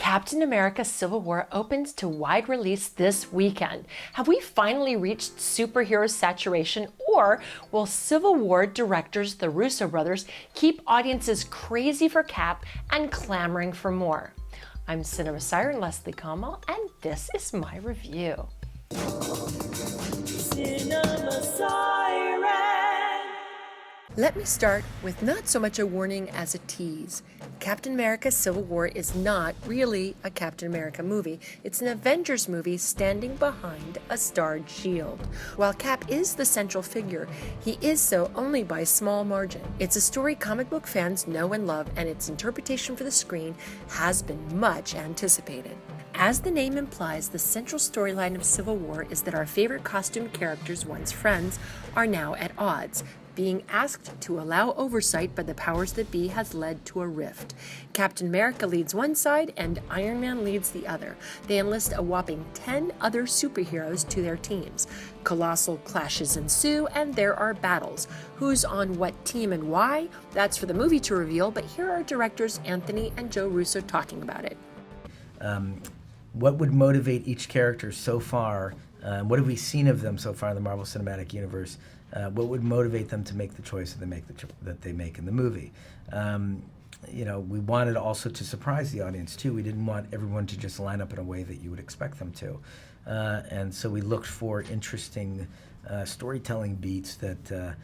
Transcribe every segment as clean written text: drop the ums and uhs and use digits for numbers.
Captain America Civil War opens to wide release this weekend. Have we finally reached superhero saturation, or will Civil War directors, the Russo brothers, keep audiences crazy for Cap and clamoring for more? I'm Cinema Siren Leslie Kamal, and this is my review. Cinema Siren. Let me start with not so much a warning as a tease. Captain America Civil War is not really a Captain America movie. It's an Avengers movie standing behind a starred shield. While Cap is the central figure, he is so only by a small margin. It's a story comic book fans know and love, and its interpretation for the screen has been much anticipated. As the name implies, the central storyline of Civil War is that our favorite costumed characters, once friends, are now at odds. Being asked to allow oversight by the powers that be has led to a rift. Captain America leads one side and Iron Man leads the other. They enlist a whopping 10 other superheroes to their teams. Colossal clashes ensue, and there are battles. Who's on what team and why? That's for the movie to reveal, but here are directors Anthony and Joe Russo talking about it. What would motivate each character so far? What have we seen of them so far in the Marvel Cinematic Universe? What would motivate them to make the choice that they make in the movie? We wanted also to surprise the audience too. We didn't want everyone to just line up in a way that you would expect them to, and so we looked for interesting storytelling beats that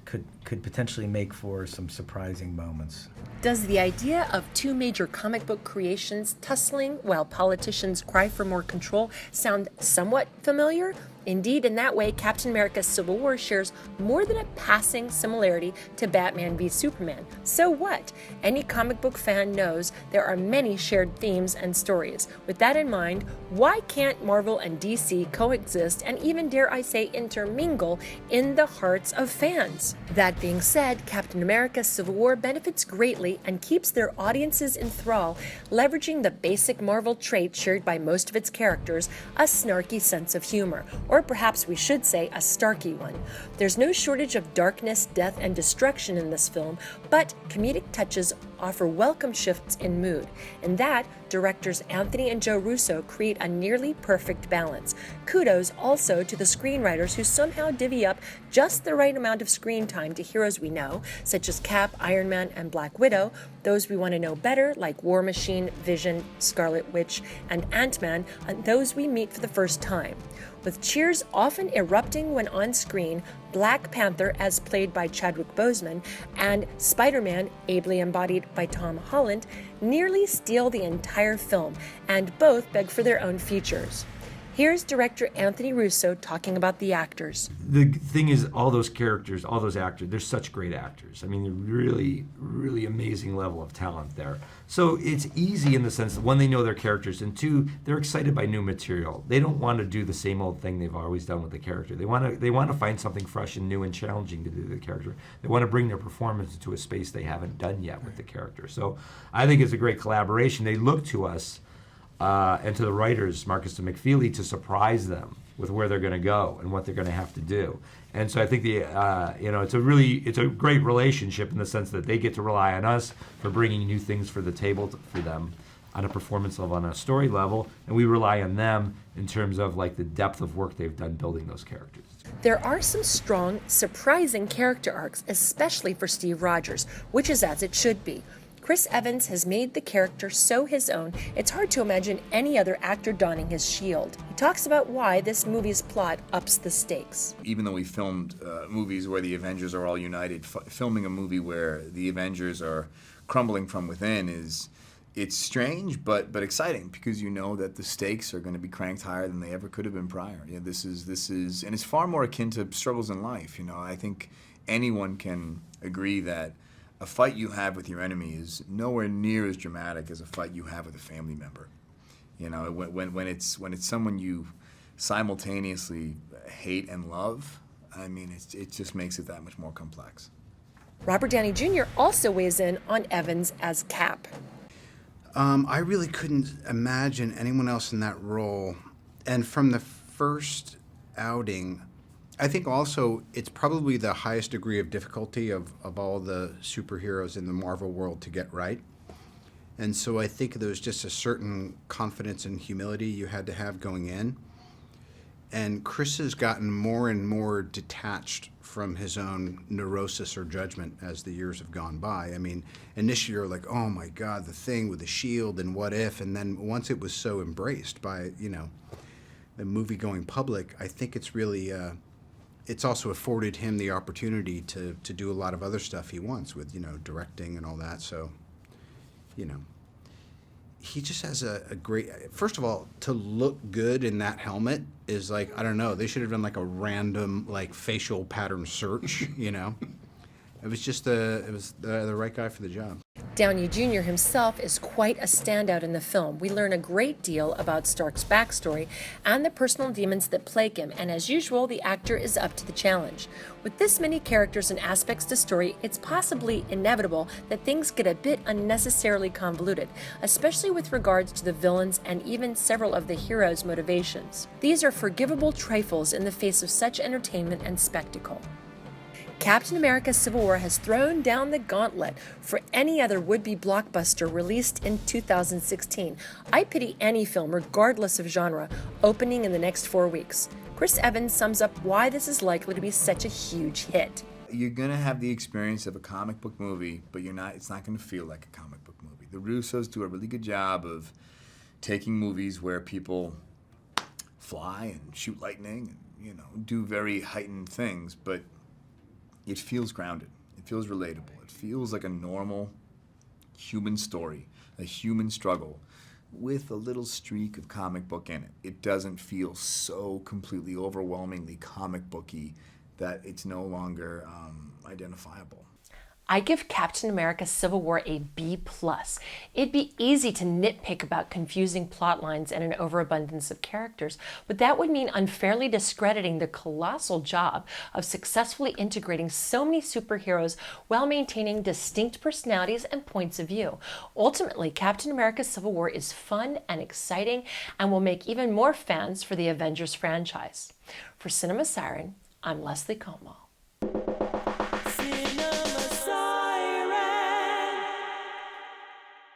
could potentially make for some surprising moments. Does the idea of two major comic book creations tussling while politicians cry for more control sound somewhat familiar? Indeed, in that way, Captain America Civil War shares more than a passing similarity to Batman v Superman. So what? Any comic book fan knows there are many shared themes and stories. With that in mind, why can't Marvel and DC coexist and even, dare I say, intermingle in the hearts of fans? That being said, Captain America Civil War benefits greatly and keeps their audiences in thrall, leveraging the basic Marvel trait shared by most of its characters, a snarky sense of humor. Or perhaps we should say a Starky one. There's no shortage of darkness, death, and destruction in this film, but comedic touches offer welcome shifts in mood. In that, directors Anthony and Joe Russo create a nearly perfect balance. Kudos also to the screenwriters who somehow divvy up just the right amount of screen time to heroes we know, such as Cap, Iron Man, and Black Widow, those we want to know better, like War Machine, Vision, Scarlet Witch, and Ant-Man, and those we meet for the first time. With cheers often erupting when on screen, Black Panther, as played by Chadwick Boseman, and Spider-Man, ably embodied by Tom Holland, nearly steal the entire film, and both beg for their own features. Here's director Anthony Russo talking about the actors. The thing is, all those characters, all those actors, they're such great actors. I mean, they're really, really amazing level of talent there. So it's easy in the sense that, one, they know their characters, and two, they're excited by new material. They don't want to do the same old thing they've always done with the character. They want to find something fresh and new and challenging to do to the character. They want to bring their performance into a space they haven't done yet with the character. So I think it's a great collaboration. They look to us and to the writers, Markus and McFeely, to surprise them with where they're going to go and what they're going to have to do. And so I think it's a great relationship in the sense that they get to rely on us for bringing new things for the table for them on a performance level, on a story level, and we rely on them in terms of like the depth of work they've done building those characters. There are some strong, surprising character arcs, especially for Steve Rogers, which is as it should be. Chris Evans has made the character so his own, it's hard to imagine any other actor donning his shield. He talks about why this movie's plot ups the stakes. Even though we filmed movies where the Avengers are all united, filming a movie where the Avengers are crumbling from within it's strange but exciting, because you know that the stakes are going to be cranked higher than they ever could have been prior. This is, and it's far more akin to struggles in life. I think anyone can agree that a fight you have with your enemy is nowhere near as dramatic as a fight you have with a family member. When it's someone you simultaneously hate and love, I mean, it just makes it that much more complex. Robert Downey Jr. also weighs in on Evans as Cap. I really couldn't imagine anyone else in that role. And from the first outing, I think also it's probably the highest degree of difficulty of all the superheroes in the Marvel world to get right. And so I think there was just a certain confidence and humility you had to have going in. And Chris has gotten more and more detached from his own neurosis or judgment as the years have gone by. I mean, initially you're like, oh my God, the thing with the shield and what if, and then once it was so embraced by, you know, the movie going public, I think it's really, it's also afforded him the opportunity to do a lot of other stuff he wants with, you know, directing and all that. So, you know, he just has a great, first of all, to look good in that helmet is like, I don't know, they should have done like a random like facial pattern search, you know. It was just the right guy for the job. Downey Jr. himself is quite a standout in the film. We learn a great deal about Stark's backstory and the personal demons that plague him, and as usual, the actor is up to the challenge. With this many characters and aspects to story, it's possibly inevitable that things get a bit unnecessarily convoluted, especially with regards to the villains and even several of the heroes' motivations. These are forgivable trifles in the face of such entertainment and spectacle. Captain America Civil War has thrown down the gauntlet for any other would-be blockbuster released in 2016. I pity any film, regardless of genre, opening in the next 4 weeks. Chris Evans sums up why this is likely to be such a huge hit. You're going to have the experience of a comic book movie, but it's not going to feel like a comic book movie. The Russos do a really good job of taking movies where people fly and shoot lightning and, you know, do very heightened things, but it feels grounded. It feels relatable. It feels like a normal human story, a human struggle with a little streak of comic book in it. It doesn't feel so completely overwhelmingly comic booky that it's no longer identifiable. I give Captain America Civil War a B+. It'd be easy to nitpick about confusing plot lines and an overabundance of characters, but that would mean unfairly discrediting the colossal job of successfully integrating so many superheroes while maintaining distinct personalities and points of view. Ultimately, Captain America Civil War is fun and exciting and will make even more fans for the Avengers franchise. For Cinema Siren, I'm Leslie Como.